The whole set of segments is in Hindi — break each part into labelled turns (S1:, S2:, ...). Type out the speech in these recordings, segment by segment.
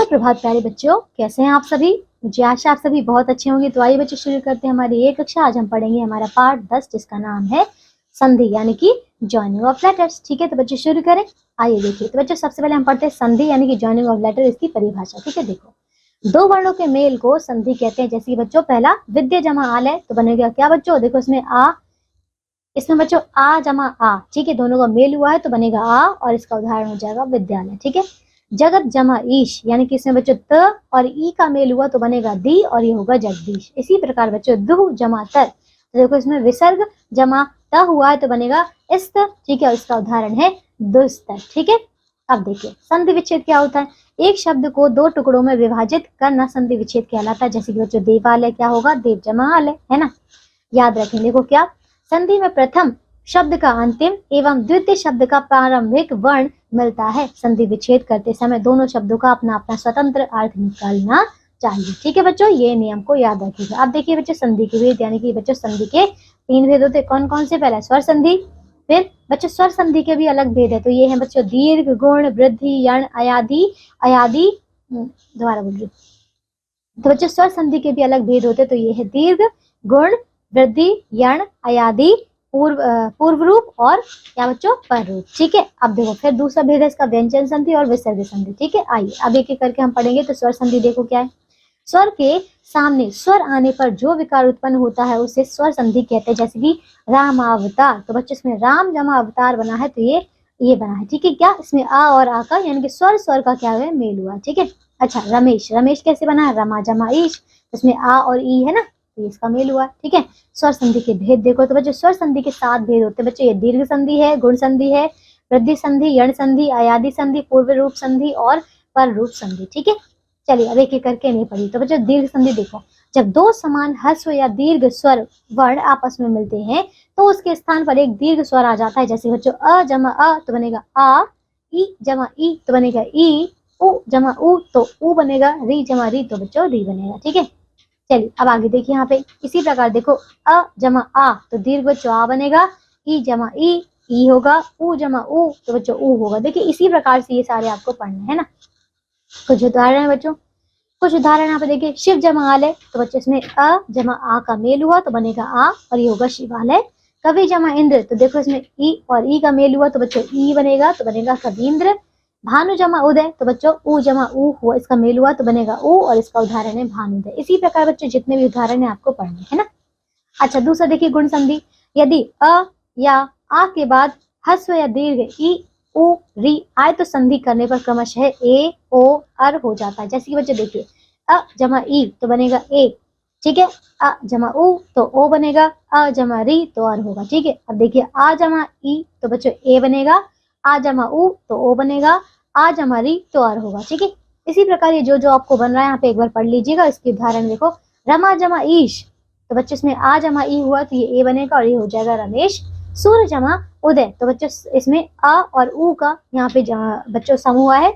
S1: सुप्रभात प्यारे बच्चों, कैसे हैं आप सभी। मुझे आशा आप सभी बहुत अच्छे होंगे। तो आइए बच्चों शुरू करते हैं हमारी ये कक्षा। आज हम पढ़ेंगे हमारा पाठ 10 जिसका नाम है संधि यानी कि जॉइनिंग ऑफ लेटर्स। ठीक है, तो बच्चों शुरू करें। आइए देखिए, तो बच्चों सबसे पहले हम पढ़ते हैं संधि यानी कि जॉइनिंग ऑफ लेटर, इसकी परिभाषा। ठीक है, देखो दो वर्णों के मेल को संधि कहते हैं। जैसे कि बच्चों पहला विद्या जमा आल है, तो बनेगा क्या बच्चों, देखो इसमें बच्चों आ जमा आ, ठीक है, दोनों का मेल हुआ है तो बनेगा आ, और इसका उदाहरण हो जाएगा विद्यालय। ठीक है, जगत जमा ईश यानी कि इसमें बच्चों त और ई का मेल हुआ तो बनेगा दी, और ये होगा जगदीश। इसी प्रकार बच्चों दुह जमा तर, तो देखो इसमें विसर्ग जमा त हुआ है तो बनेगा इस्त, ठीक है, और इसका उदाहरण है दुस्तर। ठीक है, अब देखिए संधि विच्छेद क्या होता है। एक शब्द को दो टुकड़ों में विभाजित करना संधि विच्छेद कहलाता है। जैसे कि बच्चों देवालय क्या होगा, देव जमा आलय, है ना। याद रखें, देखो क्या संधि में प्रथम शब्द का अंतिम एवं द्वितीय शब्द का प्रारंभिक वर्ण मिलता है। संधि विच्छेद करते समय दोनों शब्दों का अपना अपना स्वतंत्र अर्थ निकालना चाहिए। ठीक है बच्चों, ये नियम को याद रखिएगा। अब देखिए बच्चों संधि के भेद, यानी कि बच्चों संधि के 3 भेद होते हैं। कौन कौन से, पहला स्वर संधि, फिर बच्चों स्वर संधि के भी अलग भेद है। तो ये है बच्चों दीर्घ, गुण, वृद्धि, यण, अयादि अयादि दोबारा बोलिए। तो बच्चों स्वर संधि के भी अलग भेद होते हैं। तो ये है दीर्घ, गुण, वृद्धि, यण, अयादि, पूर्व रूप और क्या बच्चों पर रूप। ठीक है, अब देखो फिर दूसरा भेद है इसका व्यंजन संधि और विसर्ग संधि। ठीक है, आइए अब एक एक करके हम पढ़ेंगे। तो स्वर संधि देखो क्या है। स्वर के सामने स्वर आने पर जो विकार उत्पन्न होता है उसे स्वर संधि कहते हैं। जैसे कि रामावतार, तो बच्चों इसमें राम जमा अवतार बना है तो ये बना है। ठीक है, क्या इसमें आ और आ का यानी कि स्वर का क्या है, मेल हुआ। ठीक है, अच्छा रमेश, रमेश कैसे बना है, रमा जमा ईश, इसमें आ और ई है ना, तो इसका मेल हुआ। ठीक है, स्वर संधि के भेद देखो। तो बच्चों स्वर संधि के 7 भेद होते हैं बच्चों। ये दीर्घ संधि है, गुण संधि है, वृद्धि संधि, यण संधि, अयादि संधि, पूर्व रूप संधि और पर रूप संधि। ठीक है, चलिए अब एक एक करके नहीं पढ़ी। तो बच्चों दीर्घ संधि देखो, जब दो समान ह्रस्व या दीर्घ स्वर वर्ण आपस में मिलते हैं तो उसके स्थान पर एक दीर्घ स्वर आ जाता है। जैसे बच्चों अ जमा अ तो बनेगा आ, ई जमा ई तो बनेगा ई, उ जमा उ तो उ बनेगा, री जमा री तो बच्चों री बनेगा। ठीक है, चलिए अब आगे देखिए यहाँ पे इसी प्रकार देखो अ जमा आ तो दीर्घ बच्चों आ बनेगा, ई जमा ई होगा, उ जमा उ तो बच्चों उ होगा। देखिए इसी प्रकार से ये सारे आपको पढ़ने है ना। कुछ उदाहरण है बच्चों, कुछ उदाहरण यहाँ पे देखिए। शिव जमा आलय, तो बच्चों इसमें अ जमा आ का मेल हुआ तो बनेगा आ, और ये होगा शिवालय। कवि जमा इंद्र, तो देखो इसमें ई और ई का मेल हुआ तो बच्चों ई बनेगा, तो बनेगा कवींद्र। भानु जमा उदय, तो बच्चों उ जमा उ हुआ, इसका मेल हुआ तो बनेगा उ, और इसका उदाहरण है भानुदय। इसी प्रकार बच्चों जितने भी उदाहरण है आपको पढ़ने है ना। अच्छा दूसरा देखिए गुण संधि, यदि अ या आ के बाद ह्रस्व या दीर्घ ई उ री आए तो संधि करने पर क्रमशः ए ओ अर हो जाता है। जैसे कि बच्चों देखिए अ जमा ई तो बनेगा ए, ठीक है, अ जमा उ तो ओ बनेगा, अ जमा री तो अर होगा। ठीक है, अब देखिए आ जमा ई तो बच्चों ए बनेगा, आ जमा उ तो ओ बनेगा, आ जमा री तो अर होगा। ठीक है, इसी प्रकार ये जो जो आपको बन रहा है यहाँ पे एक बार पढ़ लीजिएगा। इसके उदाहरण देखो, रमा जमा ईश, तो बच्चों इसमें आ जमा ई हुआ तो ये ए बनेगा और ये हो जाएगा रमेश। सूर्य जमा उदय, तो बच्चों इसमें अ और उ का यहाँ पे बच्चों सम हुआ है,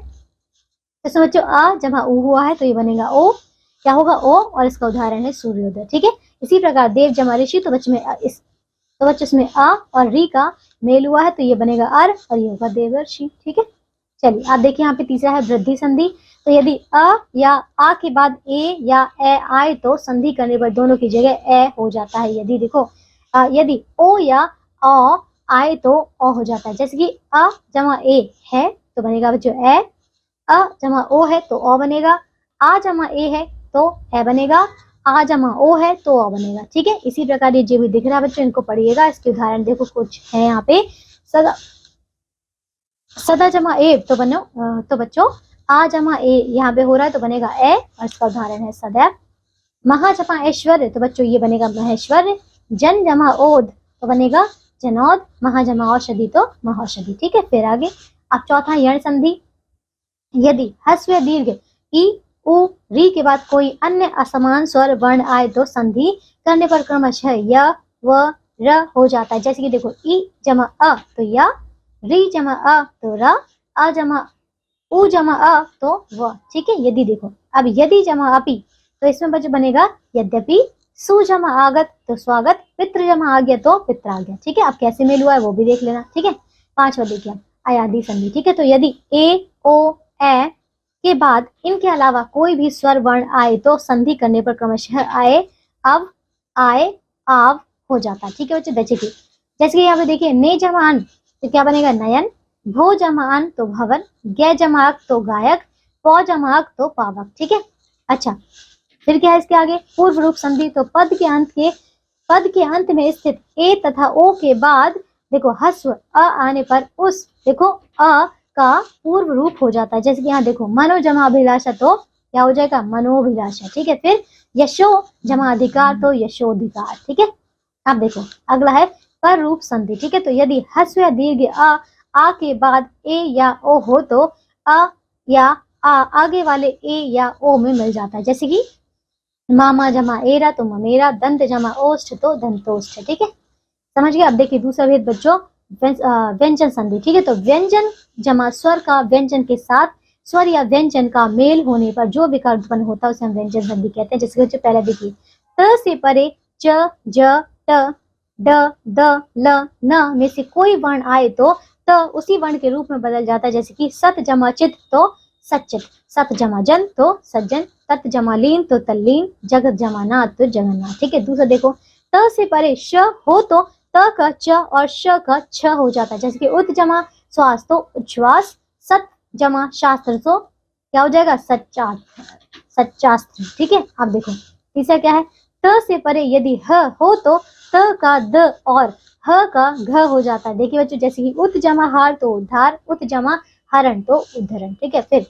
S1: इसमें बच्चों अ जमा उ हुआ है तो ये बनेगा ओ, क्या होगा ओ, और इसका उदाहरण है सूर्योदय। ठीक है, इसी प्रकार देव जमा ऋषि, तो बच्चों में तो बच्चों इसमें अ और री का मेल हुआ है तो ये बनेगा अर, और ये होगा देवर्षि। ठीक है, चलिए आप देखिए यहाँ पे तीसरा है वृद्धि संधि। तो यदि अ या आ के बाद ए या ए आए तो संधि करने पर दोनों की जगह ए हो जाता है। यदि देखो यदि ओ या अ आए तो ओ हो जाता है। जैसे कि अ जमा ए है तो बनेगा बच्चों ए, अ जमा ओ है तो ओ बनेगा, आ जमा ए है तो ए बनेगा, आ जमा ओ है तो ओ बनेगा। ठीक है, इसी प्रकार ये जो भी दिख रहा है बच्चों इनको पढ़िएगा। इसके उदाहरण देखो कुछ है यहाँ पे। सदा जमा ए तो तो बच्चों आ जमा ए यहाँ पे हो रहा है तो बनेगा ए, और इसका उदाहरण है सदैव। महा जमा ऐश्वर्य, तो बच्चों ये बनेगा महेश्वर्य। जन जमा ओद तो बनेगा जनौद, महा जमा औषधि तो महौषधि। ठीक है, फिर आगे अब चौथा यण संधि। यदि ह्रस्व दीर्घ ई उ री के बाद कोई अन्य असमान स्वर वर्ण आए तो संधि करने पर क्रमशः य व र हो जाता है। जैसे कि देखो ई जमा अ तो य, री जमा अ तो र, अ जमा उ जमा अ तो व। ठीक है, यदि देखो अब यदि जमा अपि, तो इसमें बच्चों बनेगा यद्यपि। सु जमा आगत तो स्वागत, पितृ जमा आ गया तो पित्र आ गया। ठीक है, अब कैसे मेल हुआ है वो भी देख लेना। ठीक है, पांचवा देखिए अयादि संधि। ठीक है, तो यदि ए ओ ए के बाद इनके अलावा कोई भी स्वर वर्ण आए तो संधि करने पर क्रमशः आए, अब, आए, आव हो जाता है। ठीक है बच्चों, जैसे कि यहाँ पे देखिए ने जमा अन तो क्या बनेगा नयन, भो जमा अन तो भवन, गे जमा अक तो गायक, पौ जमा अक तो पावक। ठीक है, अच्छा फिर क्या है इसके आगे पूर्व रूप संधि, तो पद के अंत में स्थित ए तथा ओ के बाद देखो हस्व अ आने पर उस देखो अ का पूर्व रूप हो जाता है। जैसे कि यहाँ देखो मनो जमा अभिलाषा तो क्या हो जाएगा मनोभिलाषा। ठीक है, फिर यशो जमा अधिकार तो यशोधिकार। ठीक है, अब देखो अगला है पर रूप संधि। ठीक है, तो यदि हस्व या दीर्घ आ के बाद ए या ओ हो तो अ या आ आगे वाले ए या ओ में मिल जाता है। जैसे कि मामा जमा एरा तो ममेरा, दंत जमा ओष्ठ तो दंतोष्ठ। ठीक है, समझ गए। अब देखिए दूसरा भेद बच्चों व्यंजन संधि। ठीक है, तो व्यंजन जमा स्वर का व्यंजन के साथ स्वर या व्यंजन का मेल होने पर जो विकार उत्पन्न होता है उसे हम व्यंजन संधि कहते हैं। जिसके बच्चों पहले देखिए त से परे च, ज, ट, ड, द, ल, न में से कोई वर्ण आए तो त उसी वर्ण के रूप में बदल जाता है। जैसे कि सत जमा चित तो सचित, सत जमा जन तो सज्जन, तत् जमा लीन तो तल्लीन, जगत जमा नाथ तो जगन्नाथ। ठीक है, दूसरा देखो त से परे श हो तो त का च और श का छ हो जाता है। जैसे कि उत जमा श्वास तो उच्छ्वास, सत जमा शास्त्र तो क्या हो जाएगा सच्चास्त्र। ठीक है, अब देखो तीसरा क्या है त से परे यदि ह हो तो त का द और ह का घ हो जाता है। देखिए बच्चों जैसे कि उत जमा हार तो उद्धार, उत जमा हरण तो उद्धरण। ठीक है, फिर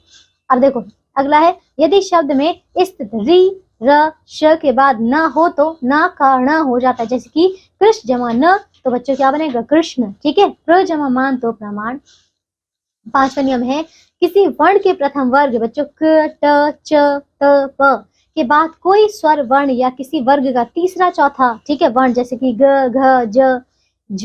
S1: अब देखो अगला है यदि शब्द में स्थित री र श के बाद न हो तो न का ण हो जाता है। जैसे कि कृष्ण जमा न तो बच्चों क्या बनेगा कृष्ण। ठीक है, प्र जमा मान तो प्रमाण। पांचवा नियम है किसी वर्ण के प्रथम वर्ग बच्चों क, ट, च, त, प के बाद कोई स्वर वर्ण या किसी वर्ग का तीसरा चौथा ठीक है वर्ण जैसे कि ग, घ, ज, झ,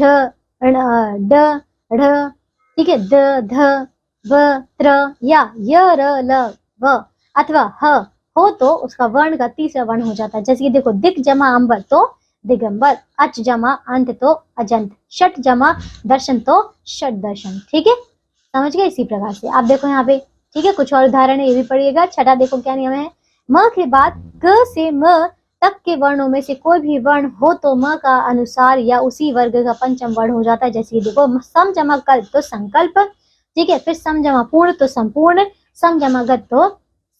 S1: ण, ड, ढ़, ठीक है द, ध, व, त्र या य, र, ल, व अथवा ह हो तो उसका वर्ण का तीसरा वर्ण हो जाता है। जैसे कि देखो दिक जमा अंबर तो दिगंबर, अच जमा अंत तो अजंत, षट जमा दर्शन तो षट दर्शन। ठीक है, समझ गए। इसी प्रकार से आप देखो यहाँ पे ठीक है कुछ और उदाहरण है ये भी पढ़िएगा। छठा देखो क्या नियम है म के बाद क से म तक के वर्णों में से कोई भी वर्ण हो तो म का अनुसार या उसी वर्ग का पंचम वर्ण हो जाता है। जैसे देखो सम जमा कल्प तो संकल्प, ठीक है, फिर सम जमा पूर्ण तो संपूर्ण, सम जमा गत तो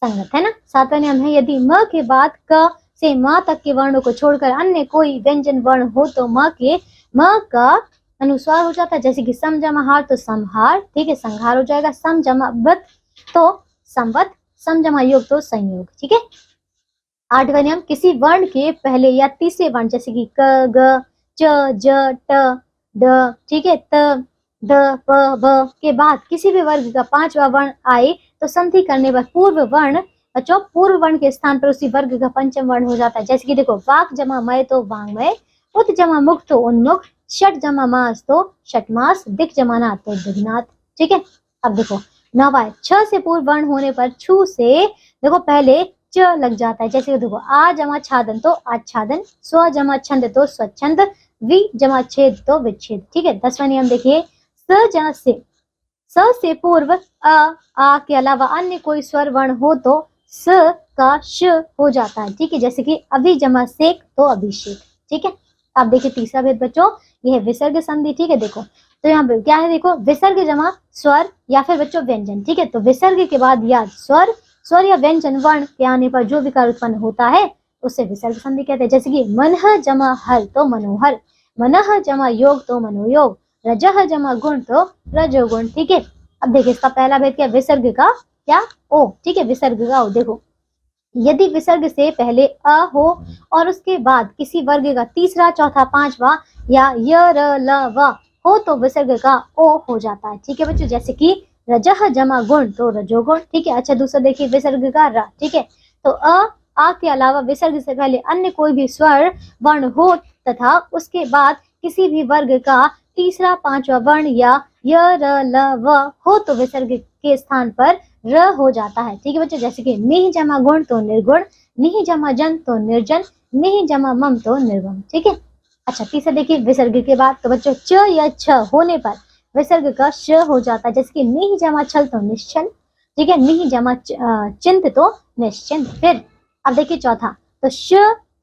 S1: संगत, है ना। सातवां नियम है यदि म के बाद क से म तक के वर्णों को छोड़कर अन्य कोई व्यंजन वर्ण हो तो म का अनुस्वार हो जाता है। जैसे कि सम जमा हार तो संहार, ठीक है, संहार हो जाएगा। सम जमा बत तो संवत, सम जमा योग तो संयोग। ठीक है, आठवां नियम किसी वर्ण के पहले या तीसरे वर्ण जैसे कि क, ग, च, ज, ट, ड, ठीक है, त, द, प, ब के बाद किसी भी वर्ग का पांचवा वर्ण आए तो संधि करने पर पूर्व वर्ण के स्थान पर उसी वर्ग का पंचम वर्ण हो जाता है। जैसे कि देखो वाक जमा मय तो वांग्मय, उत जमा मुख तो उन्मुख, षट जमा मास तो षटमास, दिक जमा नाथ तो दिग्नाथ। ठीक है, अब देखो नवा छ से पूर्व वर्ण होने पर छू से देखो पहले च लग जाता है। जैसे देखो आ जमा छादन तो आच्छादन, स्व जमा छंद तो स्वच्छंद, वि जमा छेद तो विच्छेद। ठीक है, 10वां नियम देखिए स से पूर्व आ के अलावा अन्य कोई स्वर वर्ण हो तो स का श हो जाता है। ठीक है, जैसे कि अभि जमा सेक तो अभिषेक। ठीक है, अब देखिए तीसरा भेद बच्चों यह है विसर्ग संधि। ठीक है, देखो तो यहाँ पे क्या है देखो विसर्ग जमा स्वर या फिर बच्चों व्यंजन। ठीक है, तो विसर्ग के बाद या स्वर या व्यंजन वर्ण के आने पर जो विकार उत्पन्न होता है उसे विसर्ग संधि कहते हैं। जैसे कि मनः जमा हर तो मनोहर, मनः जमा योग तो मनोयोग, रजः जमा गुण तो रजोगुण। ठीक है, अब देखिए इसका पहला भेद क्या विसर्ग का क्या ओ, ठीक है, विसर्ग का ओ। देखो यदि विसर्ग से पहले अ हो और उसके बाद किसी वर्ग का तीसरा चौथा पांचवा या य, र, ल, व हो तो विसर्ग का ओ हो जाता है। ठीक है बच्चों, जैसे कि रजह जमा गुण तो रजोगुण। ठीक है, अच्छा दूसरा देखिए विसर्ग का र। ठीक है, तो आ के अलावा विसर्ग से पहले अन्य कोई भी स्वर वर्ण हो तथा उसके बाद किसी भी वर्ग का तीसरा पांचवा वर्ण या य, र, ल, व हो तो विसर्ग के स्थान पर र हो जाता है। ठीक है बच्चों, जैसे कि निह जमा गुण तो निर्गुण, निह जमा जन तो निर्जन, निह जमा मम तो निर्गम। ठीक है, अच्छा तीसरा देखिए विसर्ग के बाद तो बच्चों च या छ होने पर विसर्ग का श हो जाता है। जैसे कि निह जमा छल तो निश्चल, ठीक है। निह जमा चिंत तो निश्चिंत। फिर अब देखिए चौथा, तो श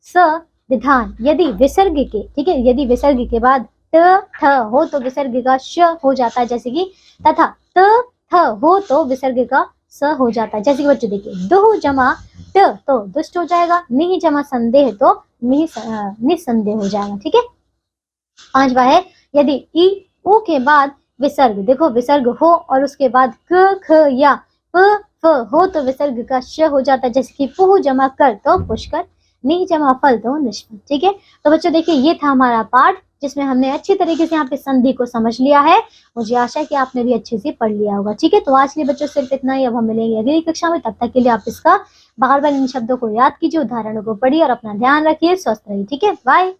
S1: स विधान यदि विसर्ग के, ठीक है, यदि विसर्ग के बाद त थ हो तो विसर्ग का श हो जाता है, जैसे कि तथा त थ हो तो विसर्ग का स हो जाता है, जैसे कि बच्चों देखिए दुह जमा ट तो दुष्ट हो जाएगा, निह जमा संदेह तो निसंदेह हो जाएगा, ठीक है। पांचवा है, यदि ई ऊ के बाद विसर्ग, देखो विसर्ग हो और उसके बाद क ख या प फ हो तो विसर्ग का श हो जाता है, जैसे कि पुह जमा कर तो पुष्कर, निह जमा फल तो निष्फल, ठीक है। तो बच्चों देखिए ये था हमारा पाठ, जिसमें हमने अच्छी तरीके से यहाँ पे संधि को समझ लिया है। मुझे आशा है कि आपने भी अच्छे से पढ़ लिया होगा, ठीक है। तो आज के लिए बच्चों सिर्फ इतना ही, अब हम मिलेंगे अगली कक्षा में, तब तक के लिए आप इसका बार बार इन शब्दों को याद कीजिए, उदाहरणों को पढ़िए और अपना ध्यान रखिए, स्वस्थ रहिए, ठीक है। बाय।